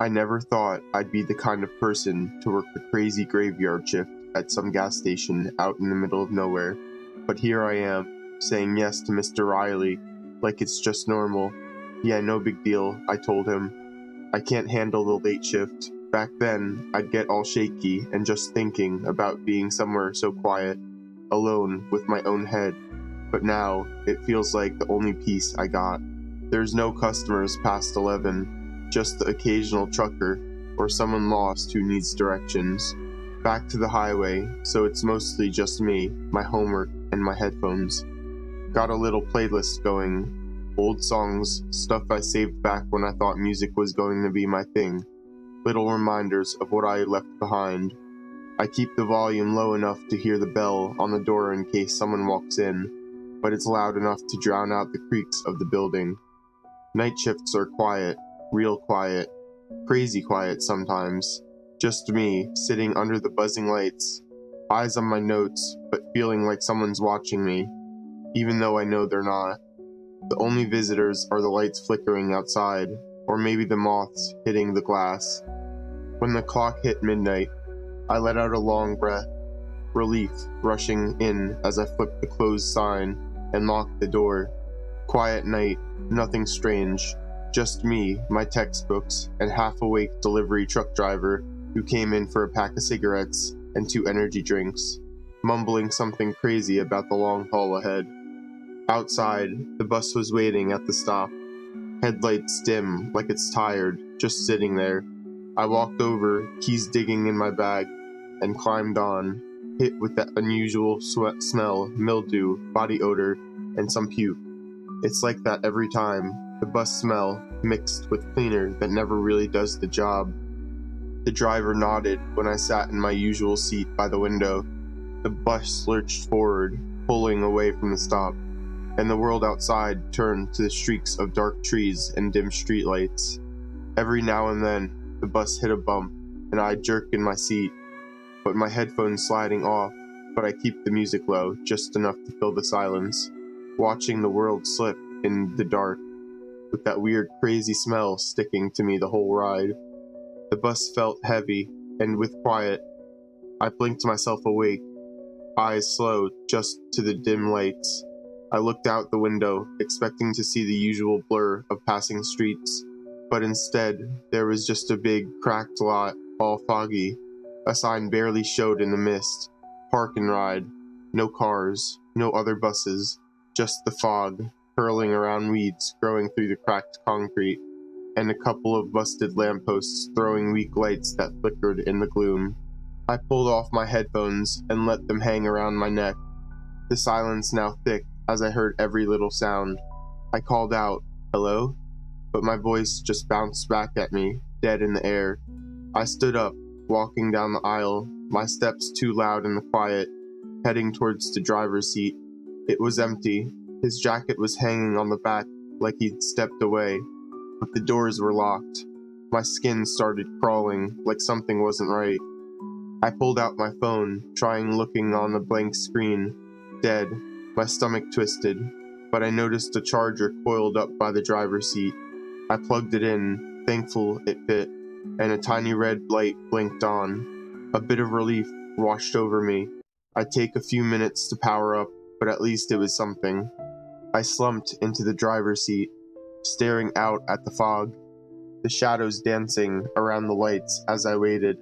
I never thought I'd be the kind of person to work the crazy graveyard shift at some gas station out in the middle of nowhere, but here I am, saying yes to Mr. Riley, like it's just normal. Yeah, no big deal, I told him. I can't handle the late shift. Back then, I'd get all shaky and just thinking about being somewhere so quiet, alone with my own head. But now, it feels like the only peace I got. There's no customers past 11, just the occasional trucker or someone lost who needs directions. Back to the highway, so it's mostly just me, my homework, and my headphones. Got a little playlist going. Old songs, stuff I saved back when I thought music was going to be my thing. Little reminders of what I left behind. I keep the volume low enough to hear the bell on the door in case someone walks in, but it's loud enough to drown out the creaks of the building. Night shifts are quiet, real quiet, crazy quiet sometimes. Just me, sitting under the buzzing lights, eyes on my notes, but feeling like someone's watching me, even though I know they're not. The only visitors are the lights flickering outside, or maybe the moths hitting the glass. When the clock hit midnight, I let out a long breath, relief rushing in as I flipped the closed sign and locked the door. Quiet night, nothing strange, just me, my textbooks, and half-awake delivery truck driver who came in for a pack of cigarettes and 2 energy drinks, mumbling something crazy about the long haul ahead. Outside, the bus was waiting at the stop, headlights dim like it's tired, just sitting there. I walked over, keys digging in my bag, and climbed on, hit with that unusual sweat smell, mildew, body odor, and some puke. It's like that every time, the bus smell mixed with cleaner that never really does the job. The driver nodded when I sat in my usual seat by the window. The bus lurched forward, pulling away from the stop, and the world outside turned to the streaks of dark trees and dim streetlights. Every now and then, the bus hit a bump, and I'd jerk in my seat, but my headphones sliding off, but I keep the music low, just enough to fill the silence, watching the world slip in the dark, with that weird crazy smell sticking to me the whole ride. The bus felt heavy, and with quiet, I blinked myself awake, eyes slow just to the dim lights. I looked out the window, expecting to see the usual blur of passing streets, but instead, there was just a big, cracked lot, all foggy. A sign barely showed in the mist. Park and ride. No cars, no other buses, just the fog, curling around weeds growing through the cracked concrete, and a couple of busted lampposts throwing weak lights that flickered in the gloom. I pulled off my headphones and let them hang around my neck, the silence now thick as I heard every little sound. I called out, "Hello?" But my voice just bounced back at me, dead in the air. I stood up, walking down the aisle, my steps too loud in the quiet, heading towards the driver's seat. It was empty. His jacket was hanging on the back like he'd stepped away, but the doors were locked. My skin started crawling like something wasn't right. I pulled out my phone, trying looking on the blank screen. Dead. My stomach twisted, but I noticed a charger coiled up by the driver's seat. I plugged it in, thankful it fit, and a tiny red light blinked on. A bit of relief washed over me. I'd take a few minutes to power up, but at least it was something. I slumped into the driver's seat, staring out at the fog, the shadows dancing around the lights as I waited.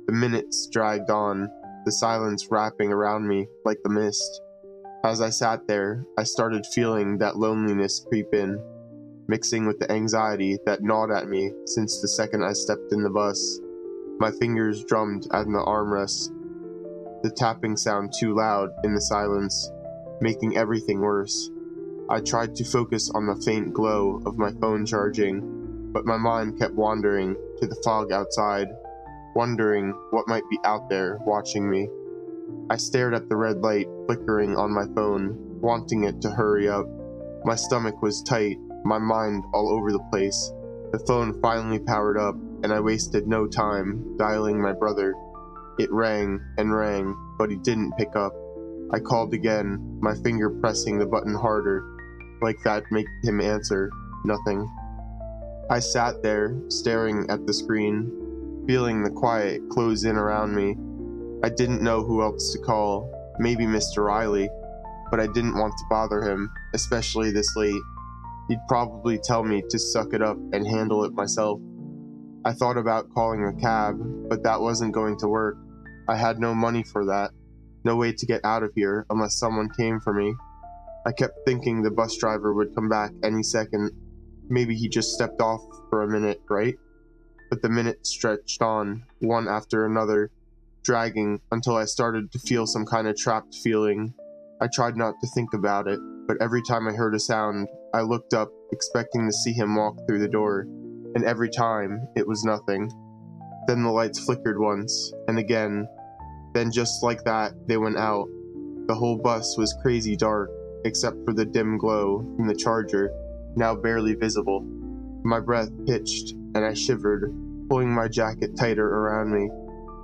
The minutes dragged on, the silence wrapping around me like the mist. As I sat there, I started feeling that loneliness creep in, mixing with the anxiety that gnawed at me since the second I stepped in the bus. My fingers drummed on the armrest, the tapping sound too loud in the silence, making everything worse. I tried to focus on the faint glow of my phone charging, but my mind kept wandering to the fog outside, wondering what might be out there watching me. I stared at the red light flickering on my phone, wanting it to hurry up. My stomach was tight, my mind all over the place. The phone finally powered up, and I wasted no time dialing my brother. It rang and rang, but he didn't pick up. I called again, my finger pressing the button harder, like that made him answer. Nothing. I sat there, staring at the screen, feeling the quiet close in around me. I didn't know who else to call, maybe Mr. Riley, but I didn't want to bother him, especially this late. He'd probably tell me to suck it up and handle it myself. I thought about calling a cab, but that wasn't going to work. I had no money for that, no way to get out of here unless someone came for me. I kept thinking the bus driver would come back any second. Maybe he just stepped off for a minute, right? But the minutes stretched on, one after another, dragging until I started to feel some kind of trapped feeling. I tried not to think about it, but every time I heard a sound, I looked up, expecting to see him walk through the door, and every time, it was nothing. Then the lights flickered once, and again. Then just like that, they went out. The whole bus was crazy dark, except for the dim glow from the charger, now barely visible. My breath hitched, and I shivered, pulling my jacket tighter around me.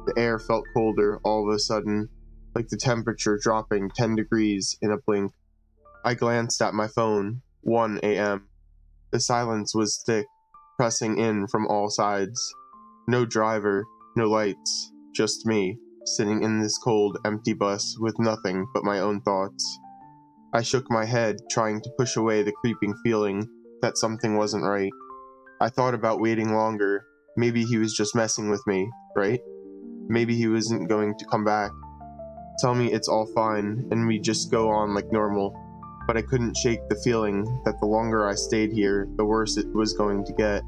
The air felt colder all of a sudden, like the temperature dropping 10 degrees in a blink. I glanced at my phone, 1 a.m. The silence was thick, pressing in from all sides. No driver, no lights, just me, sitting in this cold, empty bus with nothing but my own thoughts. I shook my head, trying to push away the creeping feeling that something wasn't right. I thought about waiting longer. Maybe he was just messing with me, right? Maybe he wasn't going to come back. Tell me it's all fine, and we just go on like normal. But I couldn't shake the feeling that the longer I stayed here, the worse it was going to get.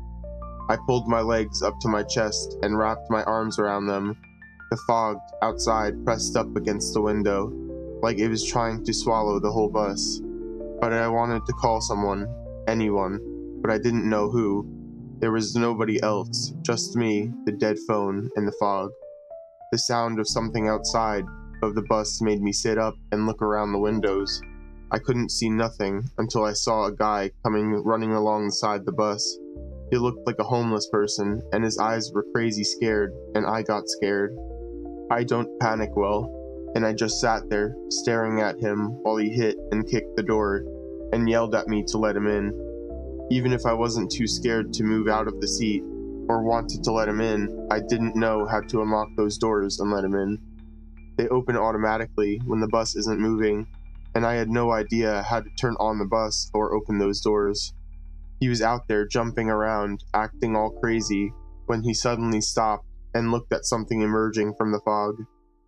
I pulled my legs up to my chest and wrapped my arms around them. The fog outside pressed up against the window, like it was trying to swallow the whole bus. But I wanted to call someone, anyone, but I didn't know who. There was nobody else, just me, the dead phone, and the fog. The sound of something outside of the bus made me sit up and look around the windows. I couldn't see nothing until I saw a guy running alongside the bus. He looked like a homeless person, and his eyes were crazy scared, and I got scared. I don't panic well, and I just sat there, staring at him while he hit and kicked the door, and yelled at me to let him in. Even if I wasn't too scared to move out of the seat, or wanted to let him in, I didn't know how to unlock those doors and let him in. They open automatically when the bus isn't moving, and I had no idea how to turn on the bus or open those doors. He was out there jumping around, acting all crazy, when he suddenly stopped and looked at something emerging from the fog.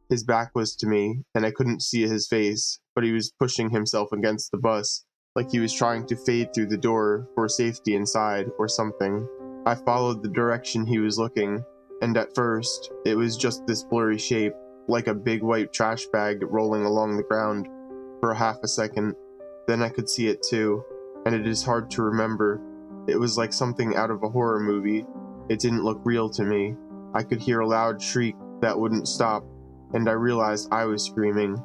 His back was to me, and I couldn't see his face, but he was pushing himself against the bus, like he was trying to fade through the door for safety inside or something. I followed the direction he was looking, and at first, it was just this blurry shape, like a big white trash bag rolling along the ground, for a half a second. Then I could see it too, and it is hard to remember. It was like something out of a horror movie. It didn't look real to me. I could hear a loud shriek that wouldn't stop, and I realized I was screaming.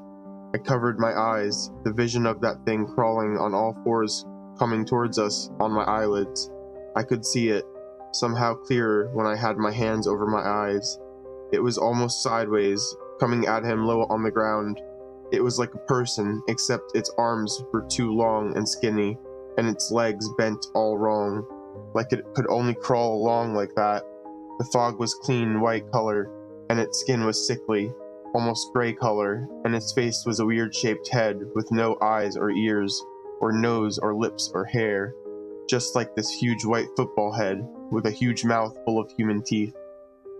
I covered my eyes, the vision of that thing crawling on all fours coming towards us on my eyelids. I could see it, somehow clearer when I had my hands over my eyes. It was almost sideways, coming at him low on the ground. It was like a person, except its arms were too long and skinny, and its legs bent all wrong, like it could only crawl along like that. The fog was clean white color, and its skin was sickly, almost gray color, and its face was a weird-shaped head with no eyes or ears, or nose or lips or hair, just like this huge white football head, with a huge mouth full of human teeth.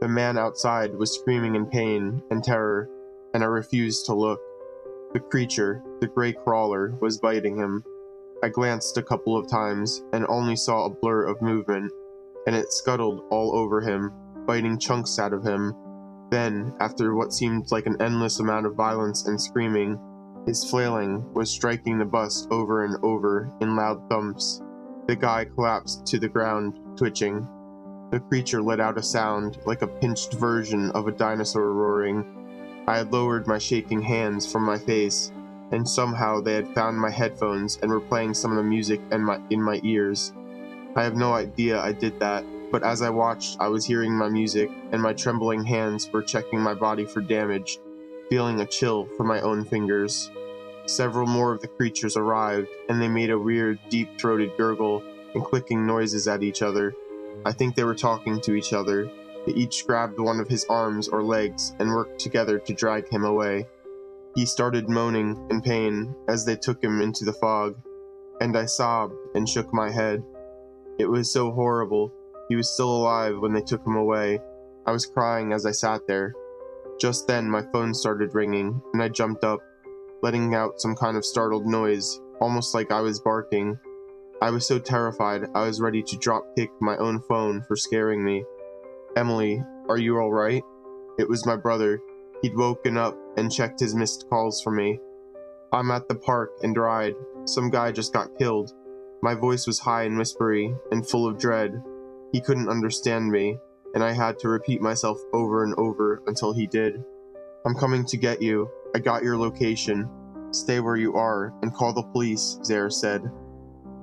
The man outside was screaming in pain and terror, and I refused to look. The creature, the gray crawler, was biting him. I glanced a couple of times and only saw a blur of movement, and it scuttled all over him, biting chunks out of him. Then, after what seemed like an endless amount of violence and screaming, his flailing was striking the bus over and over in loud thumps. The guy collapsed to the ground, twitching. The creature let out a sound like a pinched version of a dinosaur roaring. I had lowered my shaking hands from my face, and somehow they had found my headphones and were playing some of the music in my ears. I have no idea I did that, but as I watched, I was hearing my music, and my trembling hands were checking my body for damage, feeling a chill from my own fingers. Several more of the creatures arrived, and they made a weird, deep-throated gurgle and clicking noises at each other. I think they were talking to each other. They each grabbed one of his arms or legs and worked together to drag him away. He started moaning in pain as they took him into the fog, and I sobbed and shook my head. It was so horrible. He was still alive when they took him away. I was crying as I sat there. Just then my phone started ringing, and I jumped up, letting out some kind of startled noise, almost like I was barking. I was so terrified I was ready to drop-kick my own phone for scaring me. "Emily, are you all right?" It was my brother. He'd woken up and checked his missed calls for me. "I'm at the park and Ride. Some guy just got killed." My voice was high and whispery and full of dread. He couldn't understand me, and I had to repeat myself over and over until he did. "I'm coming to get you. I got your location. Stay where you are and call the police," Zaire said.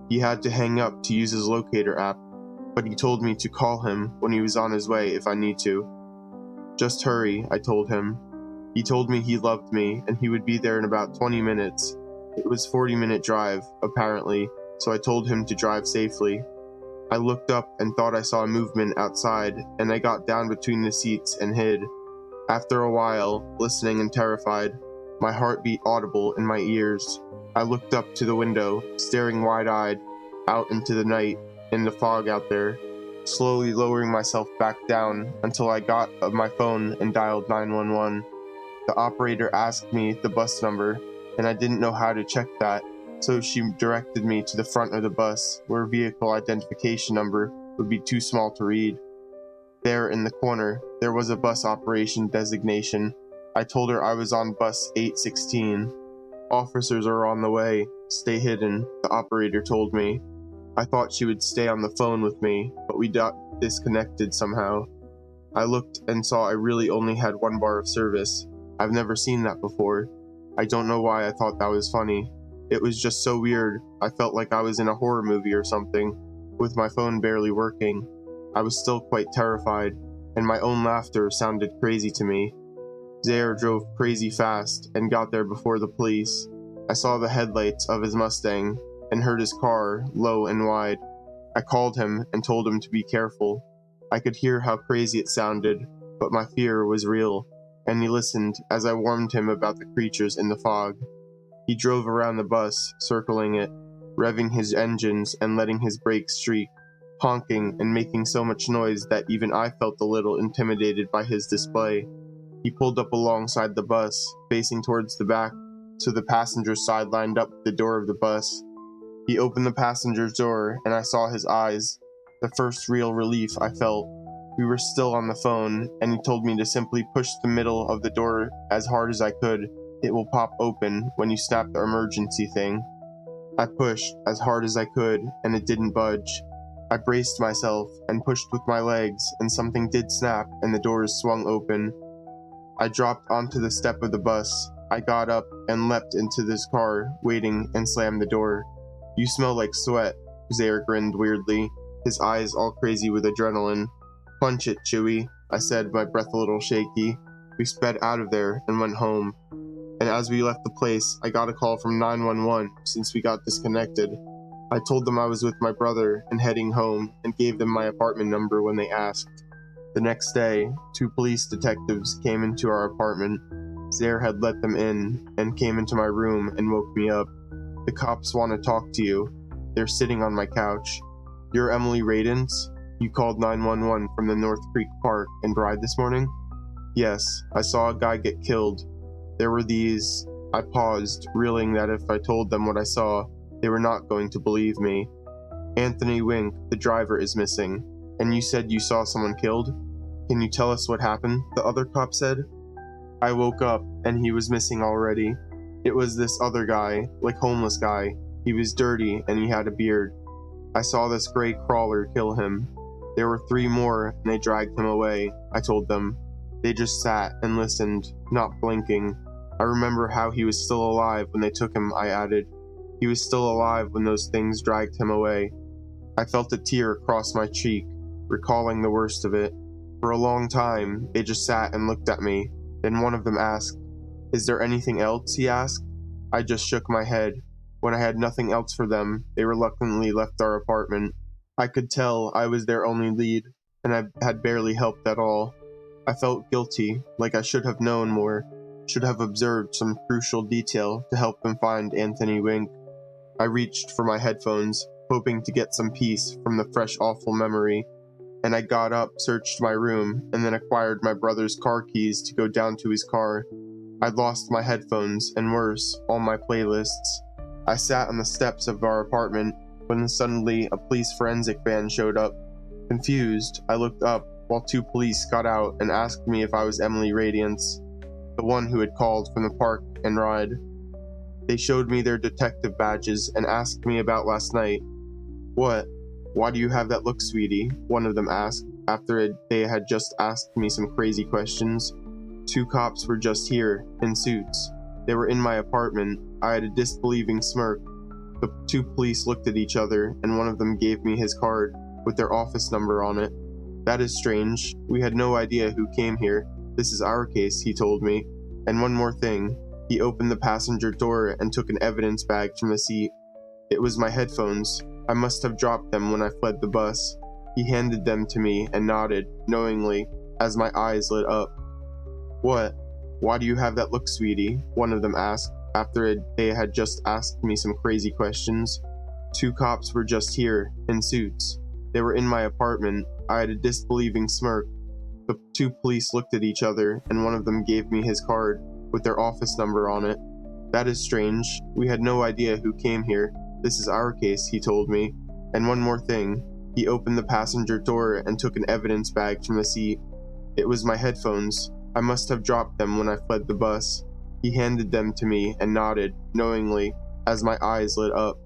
He had to hang up to use his locator app, but he told me to call him when he was on his way if I need to. "Just hurry," I told him. He told me he loved me and he would be there in about 20 minutes. It was a 40-minute drive, apparently, so I told him to drive safely. I looked up and thought I saw a movement outside, and I got down between the seats and hid. After a while, listening and terrified, my heart beat audible in my ears. I looked up to the window, staring wide-eyed out into the night, in the fog out there, slowly lowering myself back down until I got my phone and dialed 911. The operator asked me the bus number, and I didn't know how to check that, so she directed me to the front of the bus, where vehicle identification number would be too small to read. There in the corner, there was a bus operation designation. I told her I was on bus 816. "Officers are on the way. Stay hidden," the operator told me. I thought she would stay on the phone with me, but we got disconnected somehow. I looked and saw I really only had one bar of service. I've never seen that before. I don't know why I thought that was funny. It was just so weird. I felt like I was in a horror movie or something, with my phone barely working. I was still quite terrified, and my own laughter sounded crazy to me. Zaire drove crazy fast and got there before the police. I saw the headlights of his Mustang and heard his car, low and wide. I called him and told him to be careful. I could hear how crazy it sounded, but my fear was real, and he listened as I warned him about the creatures in the fog. He drove around the bus, circling it, revving his engines and letting his brakes shriek, honking and making so much noise that even I felt a little intimidated by his display. He pulled up alongside the bus, facing towards the back, so the passenger side lined up with the door of the bus. He opened the passenger's door, and I saw his eyes. The first real relief I felt. We were still on the phone, and he told me to simply push the middle of the door as hard as I could. It will pop open when you snap the emergency thing. I pushed as hard as I could, and it didn't budge. I braced myself and pushed with my legs, and something did snap, and the doors swung open. I dropped onto the step of the bus. I got up and leapt into this car, waiting, and slammed the door. "You smell like sweat," Zaire grinned weirdly, his eyes all crazy with adrenaline. "Punch it, Chewy," I said, my breath a little shaky. We sped out of there and went home. And as we left the place, I got a call from 911 since we got disconnected. I told them I was with my brother and heading home, and gave them my apartment number when they asked. The next day, 2 police detectives came into our apartment. Zaire had let them in and came into my room and woke me up. "The cops want to talk to you. They're sitting on my couch." "You're Emily Radens? You called 911 from the North Creek Park and Bride this morning?" "Yes, I saw a guy get killed. There were these..." I paused, realizing that if I told them what I saw, they were not going to believe me. "Anthony Wink, the driver, is missing. And you said you saw someone killed? Can you tell us what happened?" the other cop said. I woke up, and he was missing already. It was this other guy, like homeless guy. He was dirty, and he had a beard. I saw this gray crawler kill him. There were 3 more, and they dragged him away, I told them. They just sat and listened, not blinking. I remember how he was still alive when they took him, I added. He was still alive when those things dragged him away. I felt a tear cross my cheek, recalling the worst of it. For a long time, they just sat and looked at me. Then one of them asked, "Is there anything else?" he asked. I just shook my head. When I had nothing else for them, they reluctantly left our apartment. I could tell I was their only lead, and I had barely helped at all. I felt guilty, like I should have known more, should have observed some crucial detail to help them find Anthony Wink. I reached for my headphones, hoping to get some peace from the fresh awful memory, and I got up, searched my room, and then acquired my brother's car keys to go down to his car. I'd lost my headphones, and worse, all my playlists. I sat on the steps of our apartment when suddenly a police forensic van showed up. Confused, I looked up while two police got out and asked me if I was Emily Radiance, the one who had called from the park and ride. They showed me their detective badges and asked me about last night. "What? Why do you have that look, sweetie?" one of them asked, after they had just asked me some crazy questions. Two cops were just here, in suits. They were in my apartment. I had a disbelieving smirk. The two police looked at each other, and one of them gave me his card, with their office number on it. "That is strange. We had no idea who came here. This is our case," he told me. "And one more thing." He opened the passenger door and took an evidence bag from the seat. It was my headphones. I must have dropped them when I fled the bus. He handed them to me and nodded, knowingly, as my eyes lit up. "What? Why do you have that look, sweetie?" one of them asked, after they had just asked me some crazy questions. Two cops were just here, in suits. They were in my apartment. I had a disbelieving smirk. The two police looked at each other, and one of them gave me his card, with their office number on it. "That is strange. We had no idea who came here. This is our case," he told me. "And one more thing." He opened the passenger door and took an evidence bag from the seat. It was my headphones. I must have dropped them when I fled the bus. He handed them to me and nodded, knowingly, as my eyes lit up.